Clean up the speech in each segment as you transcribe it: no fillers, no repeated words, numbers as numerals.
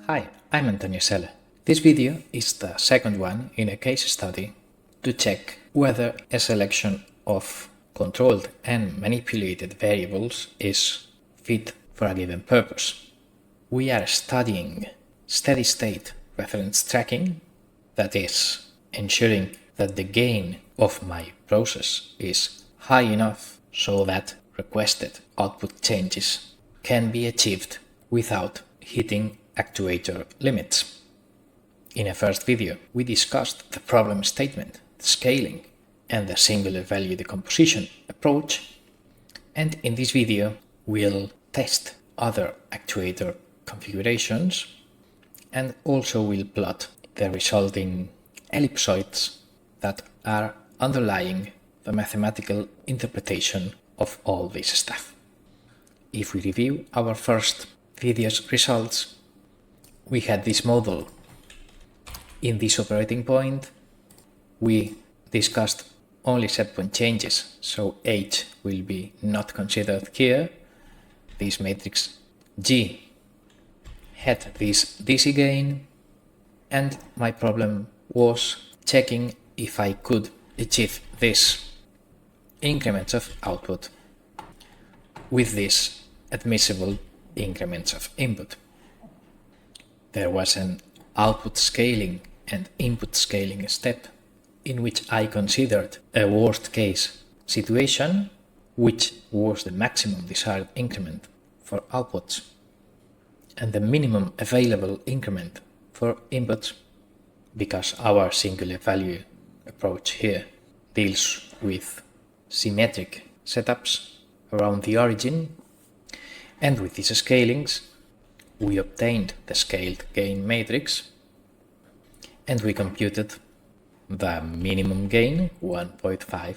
Hi, I'm Antonio Selle. This video is the second one in a case study to check whether a selection of controlled and manipulated variables is fit for a given purpose. We are studying steady-state reference tracking, that is, ensuring that the gain of my process is high enough so that requested output changes can be achieved without hitting actuator limits. In a first video, we discussed the problem statement, the scaling, and the singular value decomposition approach, and in this video we'll test other actuator configurations and also we'll plot the resulting ellipsoids that are underlying the mathematical interpretation of all this stuff. If we review our first video's results, we had this model. In this operating point, we discussed only setpoint changes, so H will be not considered here. This matrix G had this DC gain, and my problem was checking if I could achieve this increments of output with this admissible increments of input. There was an output scaling and input scaling step in which I considered a worst case situation, which was the maximum desired increment for outputs and the minimum available increment for inputs, because our singular value approach here deals with symmetric setups around the origin, and with these scalings we obtained the scaled gain matrix and we computed the minimum gain 1.5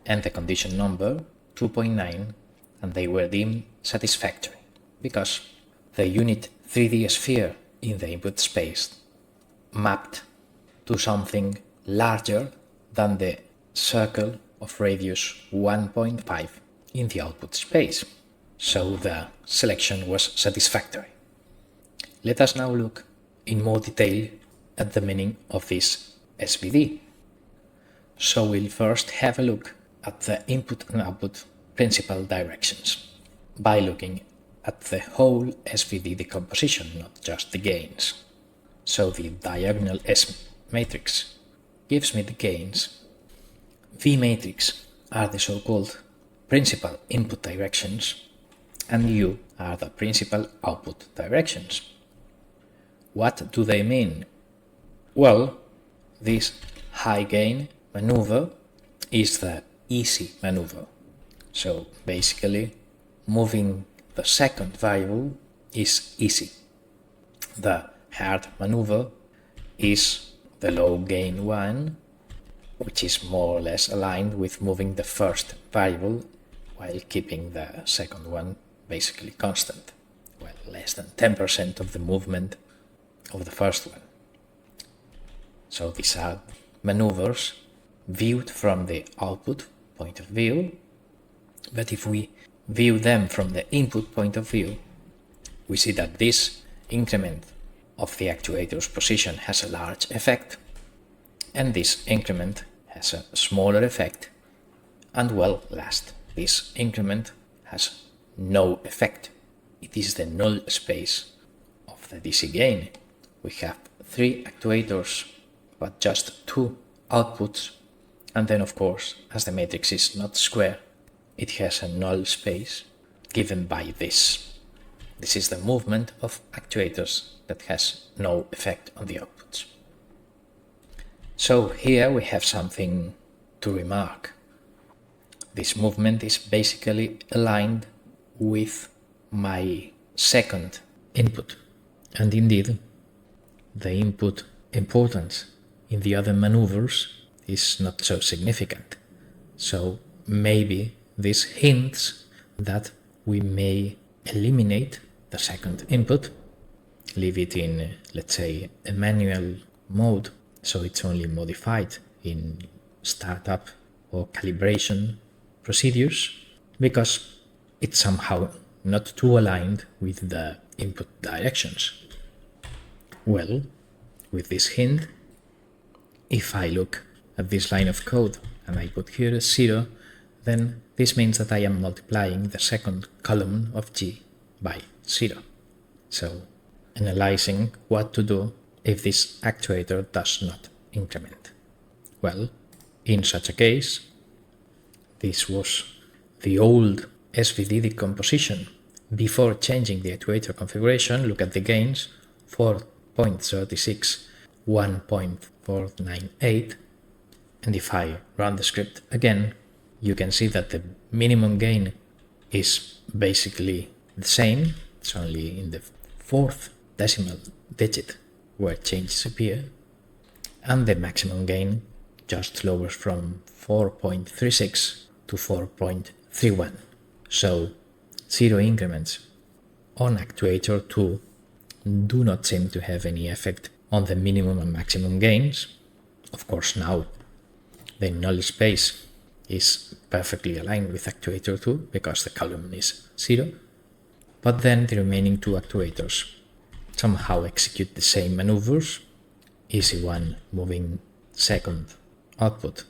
and the condition number 2.9, and they were deemed satisfactory because the unit 3D sphere in the input space mapped to something larger than the circle of radius 1.5 in the output space, so the selection was satisfactory. Let us now look in more detail at the meaning of this SVD. So we'll first have a look at the input and output principal directions by looking at the whole SVD decomposition, not just the gains. So the diagonal S matrix gives me the gains. V matrix are the so-called principal input directions, and U are the principal output directions. What do they mean? Well, this high gain maneuver is the easy maneuver. So basically, moving the second variable is easy. The hard maneuver is the low gain one, which is more or less aligned with moving the first variable while keeping the second one basically constant, well, less than 10% of the movement of the first one. So these are maneuvers viewed from the output point of view, but if we view them from the input point of view, we see that this increment of the actuator's position has a large effect, and this increment has a smaller effect, and well, last, this increment has no effect. It is the null space of the DC gain. We have 3 actuators but just 2 outputs, and then of course, as the matrix is not square, it has a null space given by this. This is the movement of actuators that has no effect on the outputs. So here we have something to remark. This movement is basically aligned with my second input, and indeed the input importance in the other maneuvers is not so significant. So maybe this hints that we may eliminate the second input, leave it in, let's say, a manual mode, so it's only modified in startup or calibration procedures, because it's somehow not too aligned with the input directions. Well, with this hint, if I look at this line of code and I put here a 0, then this means that I am multiplying the second column of G by 0. So, analyzing what to do if this actuator does not increment. Well, in such a case, this was the old SVD decomposition. Before changing the actuator configuration, look at the gains, 4.36, 1.498, and if I run the script again, you can see that the minimum gain is basically the same. It's only in the fourth decimal digit where changes appear, and the maximum gain just lowers from 4.36 to 4.31. So 0 increments on actuator 2 do not seem to have any effect on the minimum and maximum gains. Of course, now the null space is perfectly aligned with actuator 2 because the column is 0, but then the remaining two actuators somehow execute the same maneuvers. Easy one moving second output,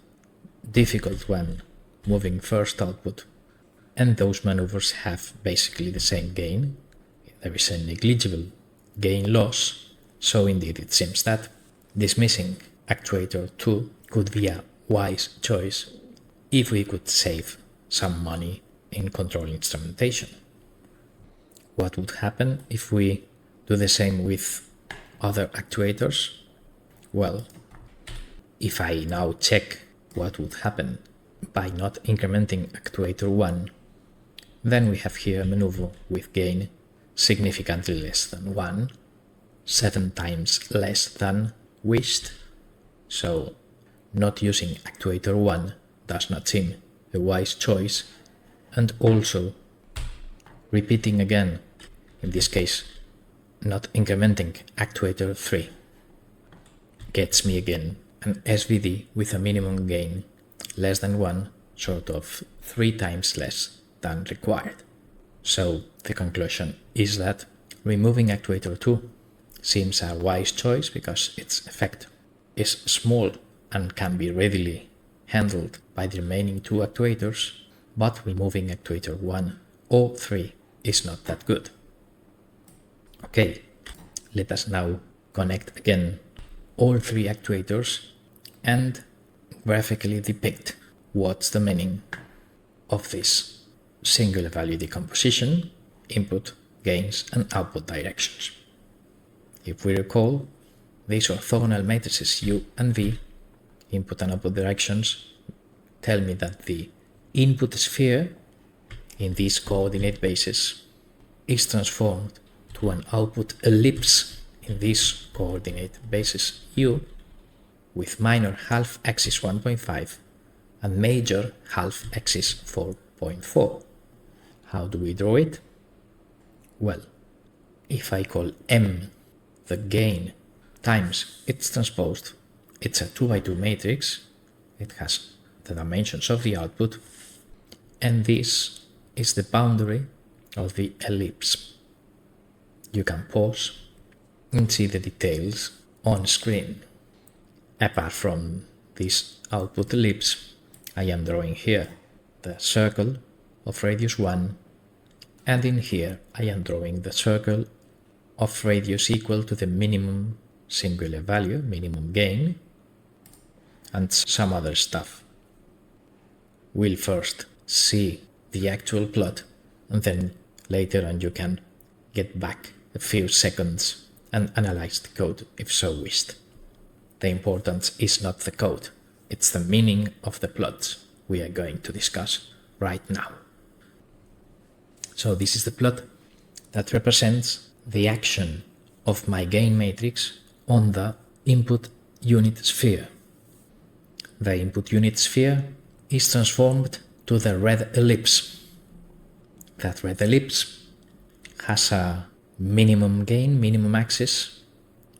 difficult one moving first output, and those maneuvers have basically the same gain. There is a negligible gain loss, so indeed it seems that dismissing actuator 2 could be a wise choice if we could save some money in control instrumentation. What would happen if we do the same with other actuators? Well, if I now check what would happen by not incrementing actuator 1, then we have here a maneuver with gain significantly less than 1, 7 times less than wished. So not using actuator 1 does not seem a wise choice, and also repeating again, in this case not incrementing actuator 3, gets me again an SVD with a minimum gain less than 1, sort of 3 times less than required. So the conclusion is that removing actuator 2 seems a wise choice because its effect is small and can be readily handled by the remaining two actuators, but removing actuator 1 or 3 is not that good. Okay, let us now connect again all three actuators and graphically depict what's the meaning of this singular value decomposition, input, gains, and output directions. If we recall, these orthogonal matrices U and V, input and output directions, tell me that the input sphere in this coordinate basis is transformed to an output ellipse in this coordinate basis U with minor half axis 1.5 and major half axis 4.4. How do we draw it? Well, if I call M the gain times its transposed, it's a 2 by 2 matrix. It has the dimensions of the output, and this is the boundary of the ellipse. You can pause and see the details on screen. Apart from this output ellipse, I am drawing here the circle of radius 1, and in here I am drawing the circle of radius equal to the minimum singular value, minimum gain, and some other stuff. We'll first see the actual plot, and then later on you can get back a few seconds and analyze the code if so wished. The importance is not the code, it's the meaning of the plots we are going to discuss right now. So this is the plot that represents the action of my gain matrix on the input unit sphere. The input unit sphere is transformed to the red ellipse. That red ellipse has a minimum gain, minimum axis,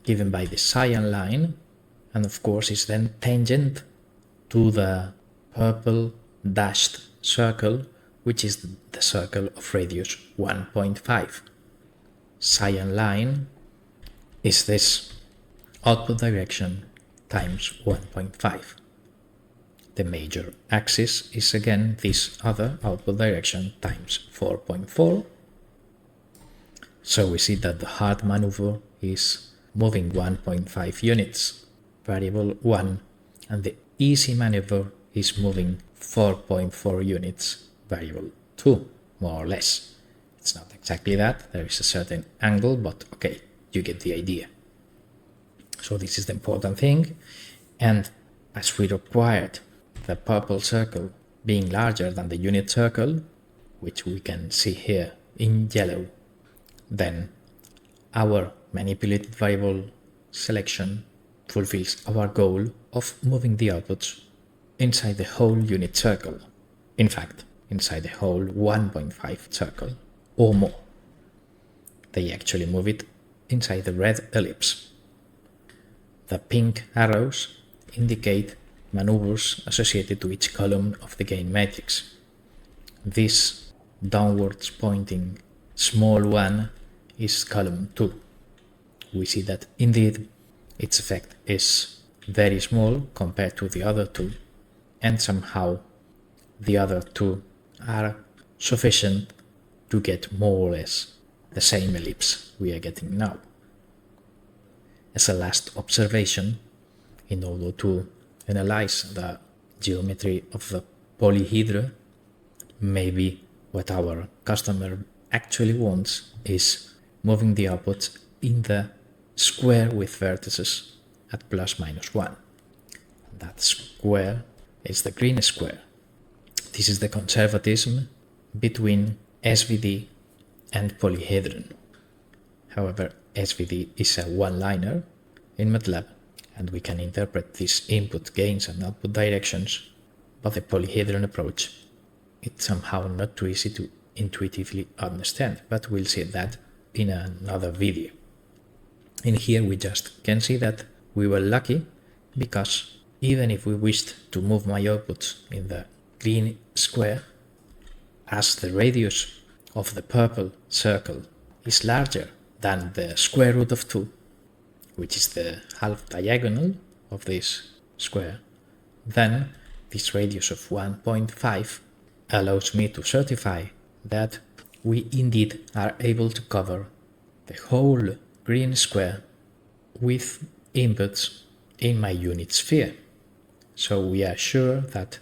given by the cyan line, and of course is then tangent to the purple dashed circle, which is the circle of radius 1.5. Cyan line is this output direction times 1.5. The major axis is again this other output direction times 4.4. So we see that the hard maneuver is moving 1.5 units, variable 1, and the easy maneuver is moving 4.4 units, variable 2, more or less. It's not exactly that, there is a certain angle, but okay, you get the idea. So this is the important thing, and as we required the purple circle being larger than the unit circle, which we can see here in yellow, then our manipulated variable selection fulfills our goal of moving the outputs inside the whole unit circle. In fact, inside the whole 1.5 circle or more. They actually move it inside the red ellipse. The pink arrows indicate maneuvers associated to each column of the gain matrix. This downwards pointing small one is column 2. We see that indeed its effect is very small compared to the other two, and somehow the other two are sufficient to get more or less the same ellipse we are getting now. As a last observation, in order to analyze the geometry of the polyhedra, maybe what our customer actually wants is moving the outputs in the square with vertices at plus minus 1. That square is the green square. This is the conservatism between SVD and polyhedron. However, SVD is a one-liner in MATLAB, and we can interpret these input gains and output directions, but the polyhedron approach, it's somehow not too easy to intuitively understand, but we'll see that in another video. In here we just can see that we were lucky, because even if we wished to move my outputs in the green square, as the radius of the purple circle is larger than the square root of 2, which is the half diagonal of this square, then this radius of 1.5 allows me to certify that we indeed are able to cover the whole green square with inputs in my unit sphere. So we are sure that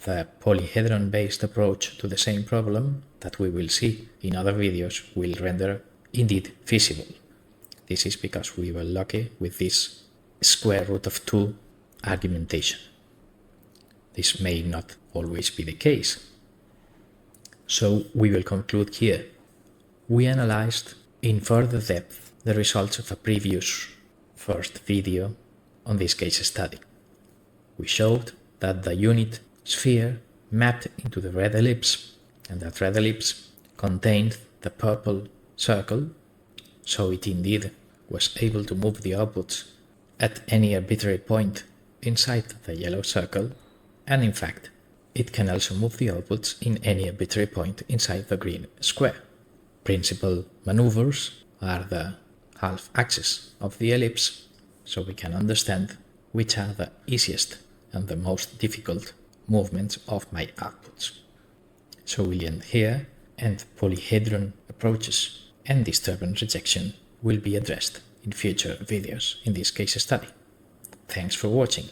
the polyhedron-based approach to the same problem that we will see in other videos will render indeed feasible. This is because we were lucky with this square root of 2 argumentation. This may not always be the case. So we will conclude here. We analyzed in further depth the results of a previous first video on this case study. We showed that the unit sphere mapped into the red ellipse, and that red ellipse contained the purple circle, so it indeed was able to move the outputs at any arbitrary point inside the yellow circle, and in fact it can also move the outputs in any arbitrary point inside the green square. Principal maneuvers are the half axis of the ellipse, so we can understand which are the easiest and the most difficult movements of my outputs. So we'll end here, and polyhedron approaches and disturbance rejection will be addressed in future videos in this case study. Thanks for watching.